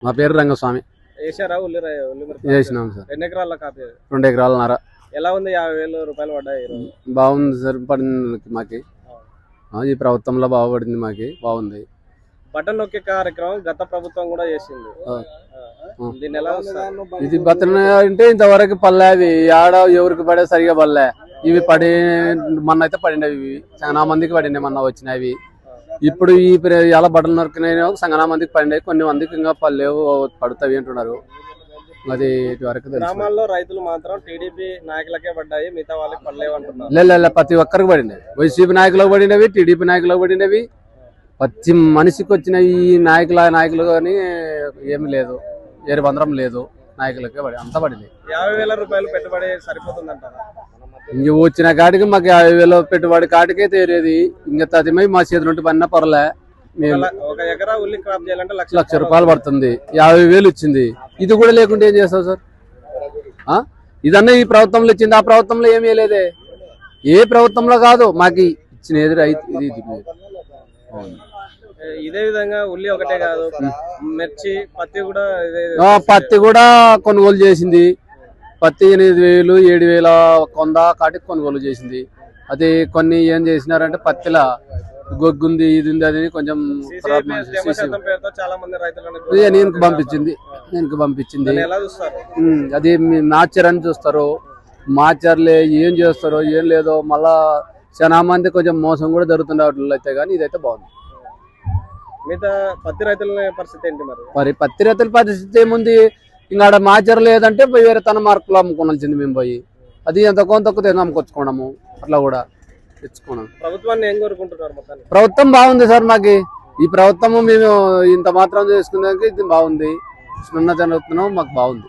మా పేరు రంగస్వామి. వేసారా వేసినాం సార్. 2 ఎకరాల కాపీ 2 ఎకరాలన్నర. ఎలా ఉంది? 50,000 రూపాయలు పడ్డాయి. బాగుంది సార్, పడింది మాకి. ఈ ప్రభుత్వంలో బాగుపడింది మాకి, బాగుంది. బటన్ నొక్కే కార్యక్రమం గత ప్రభుత్వం కూడా చేసింది. దీన్ని ఎలా చూస్తారు? ఇది బతన అంటే ఇంతవరకు పల్లె, అవి ఆడ ఎవరికి పడే సరిగా పల్లె. ఇవి పడి మొన్న అయితే పడినవి, ఇవి చాలా మందికి పడినాయి మొన్న వచ్చినవి. ఇప్పుడు ఈ ఎలా బట్టలు నొరికినాయి చాలా మందికి పడినాయి, కొన్ని మందికి ఇంకా పల్లెవు పడుతావి అంటున్నారు. అది ఇటువరకు గ్రామాల్లో రైతులు మాత్రం టీడీపీ నాయకులకే పడ్డాయి, మిగతా వాళ్ళకి పడలేవు అంటున్నారు. లేదు, ప్రతి ఒక్కరికి పడినాయి. వైసీపీ నాయకులకు పడినవి, టీడీపీ నాయకులకు పడినవి, ప్రతి మనిషికి వచ్చినవి. ఈ నాయకులు కానీ ఏమి లేదు, ఏరు బంధం లేదు, నాయకులకే పడి అంతా పడినాయి. 50,000 రూపాయలు పెట్టుబడి సరిపోతుందంటారా? ఇంక వచ్చిన కాటికి మాకు 50,000 పెట్టుబడి కాటికే తేరేది. ఇంకా తదిమై మా చేతులుంటే పడినా పర్లే. ఒక ఎకరా ఉల్లి క్రాప్ చేయాలంటే 1,00,000 రూపాయలు పడుతుంది. 50,000 ఇచ్చింది. ఇది కూడా లేకుంటే ఏం చేస్తావు సార్? ఇదన్నా ఈ ప్రభుత్వంలో ఇచ్చింది, ఆ ప్రభుత్వంలో ఏమీ లేదే. ఏ ప్రభుత్వంలో కాదు మాకు ఇచ్చినది రైతు. ఇది ఇదే విధంగా ఉల్లి ఒకటే కాదు, మిర్చి, పత్తి కూడా కొనుగోలు చేసింది. పత్తి 8,000, 7,100 కాటికి కొనుగోలు చేసింది. అది కొన్ని ఏం చేసినారంటే పత్తిలా గొగ్గుంది, ఇది ఉంది, అది కొంచెం నేను పంపించింది. అది నాచర్ అని చూస్తారు, మాచర్లే ఏం చేస్తారో ఏం లేదో. మళ్ళా చాలా మంది కొంచెం మోసం కూడా జరుగుతుండే వాటిలో అయితే, కానీ ఇదైతే బాగుంది. మిగతా పత్తి రైతుల పరిస్థితి ఏంటి మరి పత్తి రైతుల పరిస్థితి ఏముంది? ఇంకా ఆడ మాచర్ లేదంటే వేరే తన మార్కులు అమ్ముకోవాల్సింది మేము పోయి. అది ఎంత కొంత అమ్ముకొచ్చుకోవడము, అట్లా కూడా తెచ్చుకున్నాం. ప్రభుత్వాన్ని ఏం కోరుకుంటున్నారు? ప్రభుత్వం బాగుంది సార్. మాకు ఈ ప్రభుత్వము మేము ఇంత మాత్రం చేసుకున్నాక ఇది బాగుంది. జరుగుతున్నాం, మాకు బాగుంది.